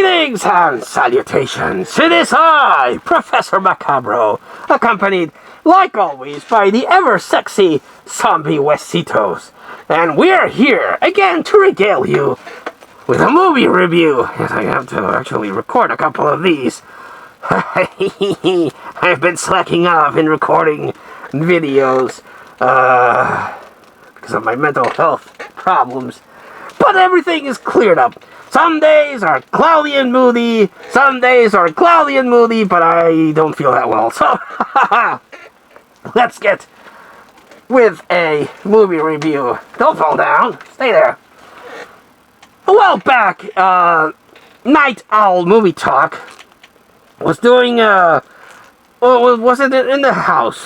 Greetings and salutations. It is I, Professor Macabro, accompanied, like always, by the ever-sexy zombie Wesitos. And we're here again to regale you with a movie review. Yes, I have to actually record a couple of these. I've been slacking off in recording videos because of my mental health problems. But everything is cleared up. Some days are cloudy and moody, but I don't feel that well. So, let's get with a movie review. Don't fall down. Stay there. A while back, Night Owl Movie Talk was doing, was it in the house?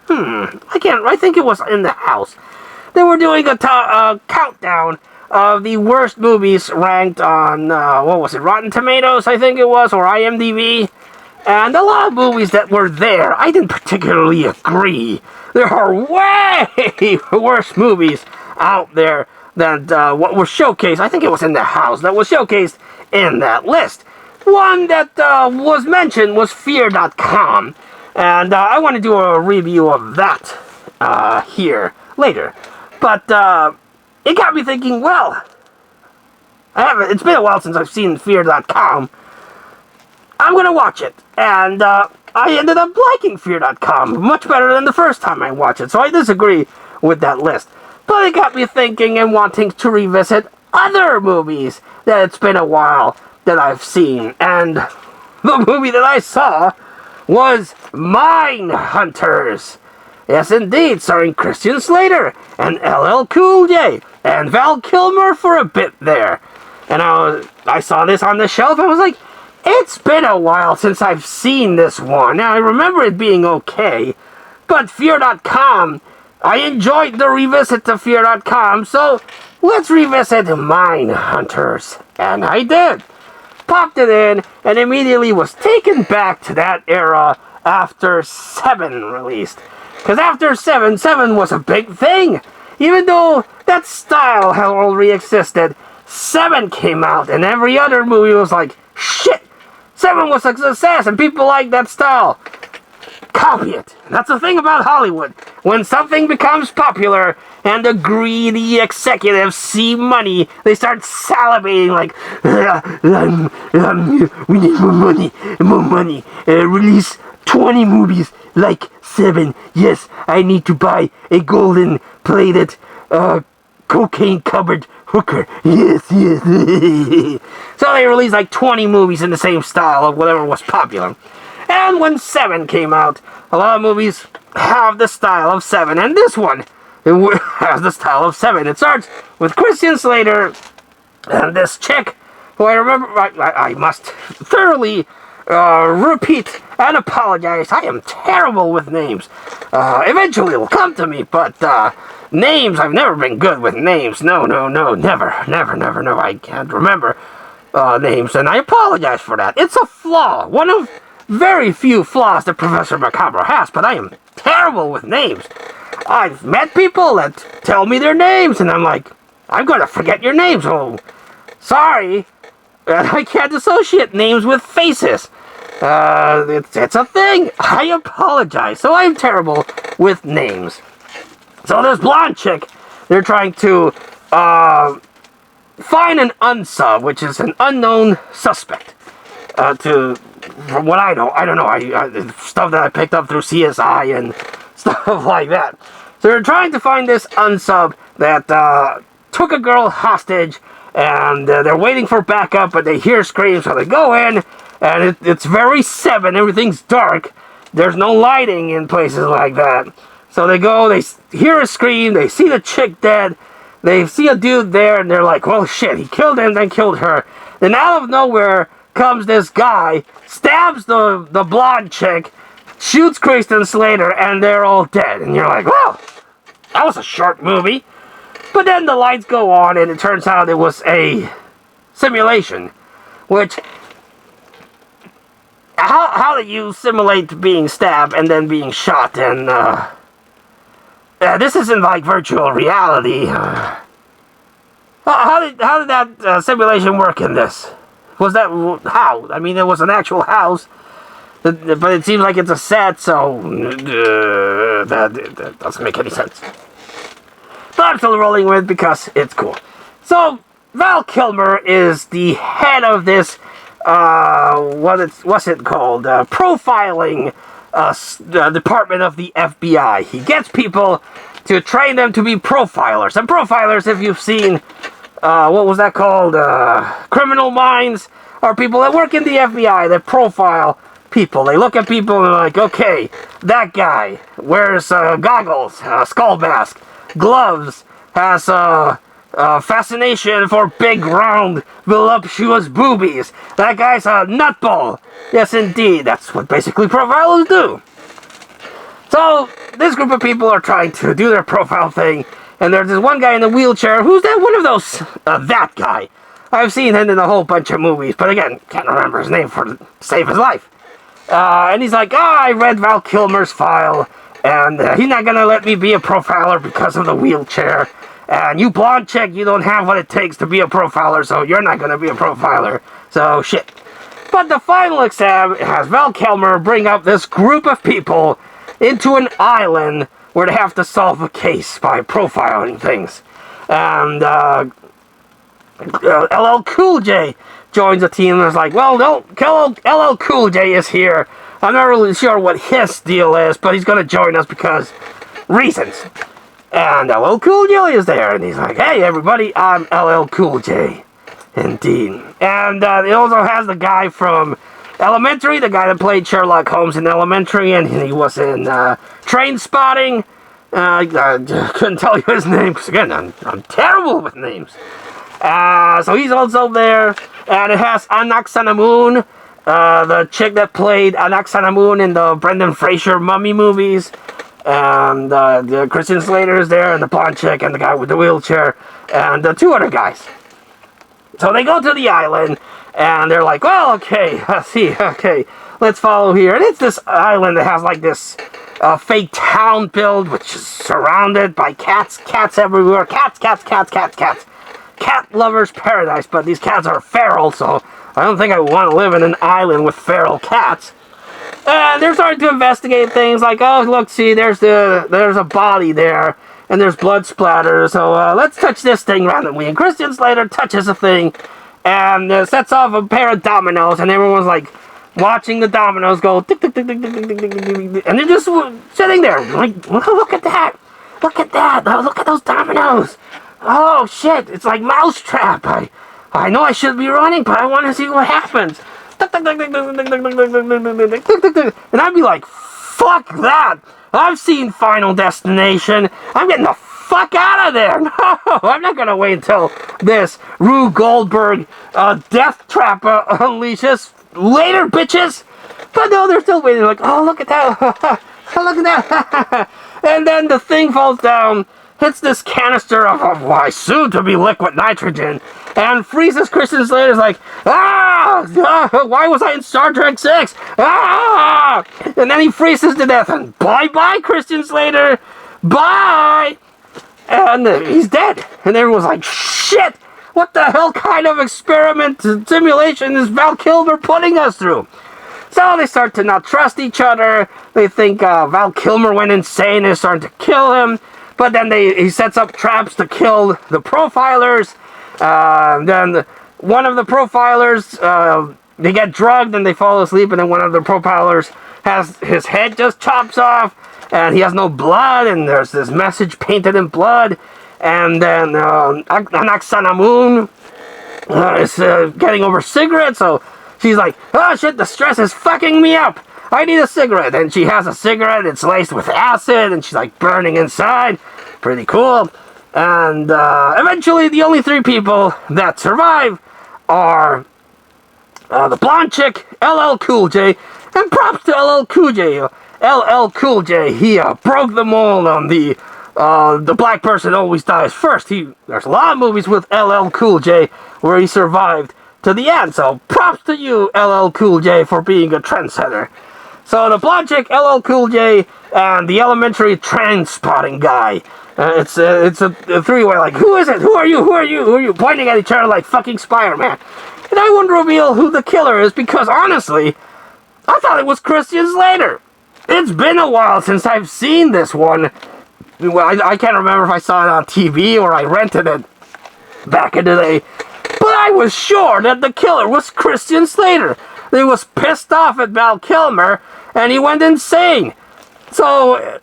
I think it was in the house. They were doing a countdown of the worst movies ranked on, Rotten Tomatoes, I think it was, or IMDb. And a lot of movies that were there, I didn't particularly agree. There are way worse movies out there than what was showcased. I think it was in the house that was showcased in that list. One that was mentioned was Fear.com. And I want to do a review of that here later. But it got me thinking, well, it's been a while since I've seen Fear.com. I'm going to watch it. And I ended up liking Fear.com much better than the first time I watched it. So I disagree with that list. But it got me thinking and wanting to revisit other movies that it's been a while that I've seen. And the movie that I saw was Mine Hunters. Yes, indeed, starring Christian Slater and LL Cool J and Val Kilmer for a bit there. And I saw this on the shelf. I was like, it's been a while since I've seen this one. Now, I remember it being okay, but Fear.com, I enjoyed the revisit to Fear.com, so let's revisit Mine Hunters. And I did. Popped it in, and immediately was taken back to that era after 7 released. Because after 7 was a big thing. Even though that style had already existed, 7 came out, and every other movie was like, shit, 7 was a success, and people like that style. Copy it. That's the thing about Hollywood. When something becomes popular and the greedy executives see money, they start salivating like, we need more money. Release 20 movies like 7. Yes, I need to buy a golden-plated, cocaine-covered hooker. Yes. So they released like 20 movies in the same style of whatever was popular. And when 7 came out, a lot of movies have the style of 7, and this one has the style of 7. It starts with Christian Slater and this chick, who I remember, I must thoroughly repeat and apologize. I am terrible with names. Eventually it'll come to me, but names, I've never been good with names. No, never. I can't remember names, and I apologize for that. It's a flaw. One of very few flaws that Professor Macabro has, but I am terrible with names. I've met people that tell me their names, and I'm like, I'm going to forget your names. Oh, sorry. I can't associate names with faces. It's a thing. I apologize. So I'm terrible with names. So this blonde chick, they're trying to find an unsub, which is an unknown suspect. From what I know, I don't know, stuff that I picked up through CSI and stuff like that. So they're trying to find this unsub that took a girl hostage, and they're waiting for backup, but they hear screams, so they go in, and it's very 7, everything's dark, there's no lighting in places like that. So they go, they hear a scream, they see the chick dead, they see a dude there, and they're like, well shit, he killed him, then killed her. Then out of nowhere comes this guy, stabs the blonde chick, shoots Christian Slater, and they're all dead. And you're like, well, that was a short movie. But then the lights go on, and it turns out it was a simulation. Which, how do you simulate being stabbed and then being shot? And this isn't like virtual reality. How did that simulation work in this? Was that how? I mean, it was an actual house, but it seems like it's a set, so that doesn't make any sense. But I'm still rolling with it because it's cool. So Val Kilmer is the head of this what's it called? Profiling department of the FBI. He gets people to train them to be profilers. And profilers, if you've seen what was that called? Criminal Minds, are people that work in the FBI that profile people. They look at people and they're like, okay, that guy wears goggles, skull mask, gloves, has fascination for big, round, voluptuous boobies. That guy's a nutball. Yes, indeed. That's what basically profilers do. So, this group of people are trying to do their profile thing, and there's this one guy in the wheelchair. Who's that? One of those, that guy. I've seen him in a whole bunch of movies, but again, can't remember his name to save his life. And he's like, I read Val Kilmer's file, and he's not gonna let me be a profiler because of the wheelchair. And you blonde chick, you don't have what it takes to be a profiler, so you're not gonna be a profiler. So, shit. But the final exam has Val Kilmer bring up this group of people into an island where they have to solve a case by profiling things. And LL Cool J joins the team and is like, well, no, LL Cool J is here. I'm not really sure what his deal is, but he's going to join us because reasons. And LL Cool J is there, and he's like, hey, everybody, I'm LL Cool J. Indeed. And it also has the guy from Elementary, the guy that played Sherlock Holmes in Elementary, and he was in Train Spotting. I couldn't tell you his name, because again, I'm terrible with names. So he's also there, and it has Anaxanamoon, the chick that played Anaxanamoon in the Brendan Fraser Mummy movies, and the Christian Slater is there, and the blonde chick, and the guy with the wheelchair, and two other guys. So they go to the island, and they're like, well, okay, let's follow here. And it's this island that has like this fake town built, which is surrounded by cats everywhere, cats. Cat lover's paradise, but these cats are feral, so I don't think I want to live in an island with feral cats. And they're starting to investigate things like, oh, look, see, there's a body there, and there's blood splatter, so let's touch this thing randomly. And Christian Slater touches a thing, and sets off a pair of dominoes, and everyone's like watching the dominoes go tick, tick, tick, tick, tick, tick, tick, tick, tick, and they're just sitting there like, look at that, look at those dominoes. Oh shit, it's like Mousetrap. I know I should be running, but I want to see what happens. And I'd be like, fuck that. I've seen Final Destination. I'm getting the fuck out of there. No, I'm not going to wait until this Rube Goldberg death trap unleashes. Later, bitches. But no, they're still waiting. Like, oh, look at that. Look at that. And then the thing falls down, hits this canister of soon to be liquid nitrogen, and freezes Christian Slater's like, why was I in Star Trek 6? And then he freezes to death, and bye-bye, Christian Slater, bye! And he's dead. And everyone's like, shit, what the hell kind of experiment simulation is Val Kilmer putting us through? So they start to not trust each other. They think Val Kilmer went insane and is starting to kill him. But then he sets up traps to kill the profilers. Then one of the profilers, they get drugged and they fall asleep. And then one of the profilers has his head just chops off. And he has no blood. And there's this message painted in blood. And then Anaxanamoon is getting over cigarettes. So she's like, oh shit, the stress is fucking me up. I need a cigarette. And she has a cigarette. It's laced with acid. And she's like burning inside. Pretty cool. And eventually the only three people that survive are the blonde chick, LL Cool J. And props to LL Cool J. LL Cool J, he broke the mold on the black person always dies first. There's a lot of movies with LL Cool J where he survived to the end. So props to you, LL Cool J, for being a trendsetter. So the blonde chick, LL Cool J, and the elementary train spotting guy. It's a three-way, like, who is it? Who are you? Pointing at each other like fucking Spider-Man. and I won't reveal who the killer is because, honestly, I thought it was Christian Slater. It's been a while since I've seen this one. Well, I can't remember if I saw it on TV or I rented it back in the day. But I was sure that the killer was Christian Slater. He was pissed off at Val Kilmer, and he went insane. So,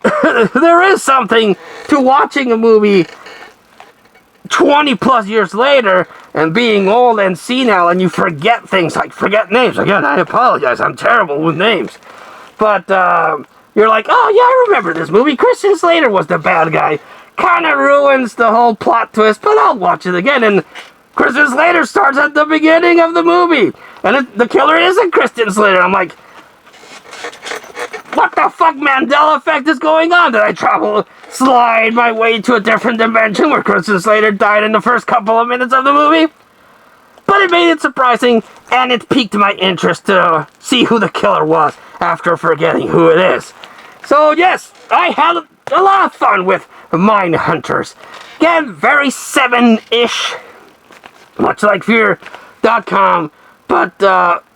there is something to watching a movie 20 plus years later and being old and senile, and you forget things, like forget names. Again, I apologize, I'm terrible with names. But you're like, oh yeah, I remember this movie. Christian Slater was the bad guy. Kind of ruins the whole plot twist, but I'll watch it again. And Christian Slater starts at the beginning of the movie, and the killer isn't Christian Slater. I'm like, what the fuck Mandela effect is going on? Did I slide my way to a different dimension where Christian Slater died in the first couple of minutes of the movie? But it made it surprising, and it piqued my interest to see who the killer was after forgetting who it is. So yes, I had a lot of fun with Mindhunters. Again, very 7-ish, much like Fear.com, but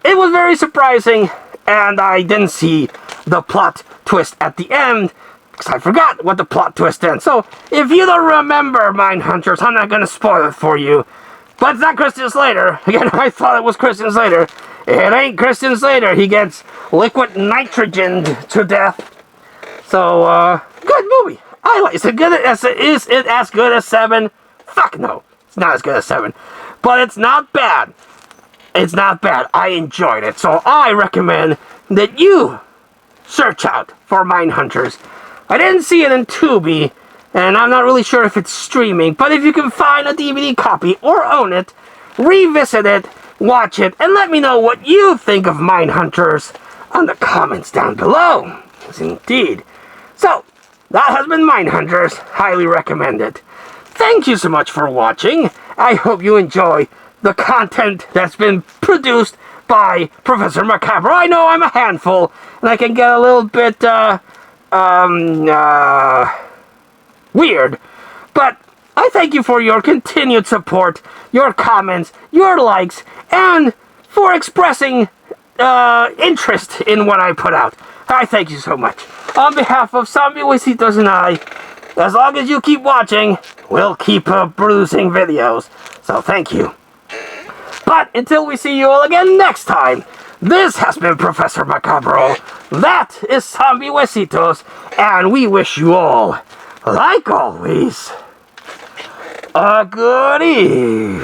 it was very surprising, and I didn't see the plot twist at the end, because I forgot what the plot twist is. So, if you don't remember Mindhunters, I'm not going to spoil it for you. But it's not Christian Slater. Again, I thought it was Christian Slater. It ain't Christian Slater. He gets liquid nitrogened to death. So, good movie. I like it. Is it as good as 7? Fuck no. It's not as good as 7. But it's not bad. It's not bad. I enjoyed it. So, I recommend that you search out for Mindhunters. I didn't see it in Tubi, and I'm not really sure if it's streaming, but if you can find a DVD copy or own it, revisit it, watch it, and let me know what you think of Mindhunters on the comments down below. Yes, indeed. So, that has been Mindhunters. Highly recommended. Thank you so much for watching. I hope you enjoy the content that's been produced by Professor Macabro. I know I'm a handful, and I can get a little bit, weird, but I thank you for your continued support, your comments, your likes, and for expressing, interest in what I put out. I thank you so much. On behalf of Zombie Wisitos and I, as long as you keep watching, we'll keep producing videos. So thank you. But until we see you all again next time, this has been Professor Macabro. That is Zombie Wisitos, and we wish you all, like always, a good evening.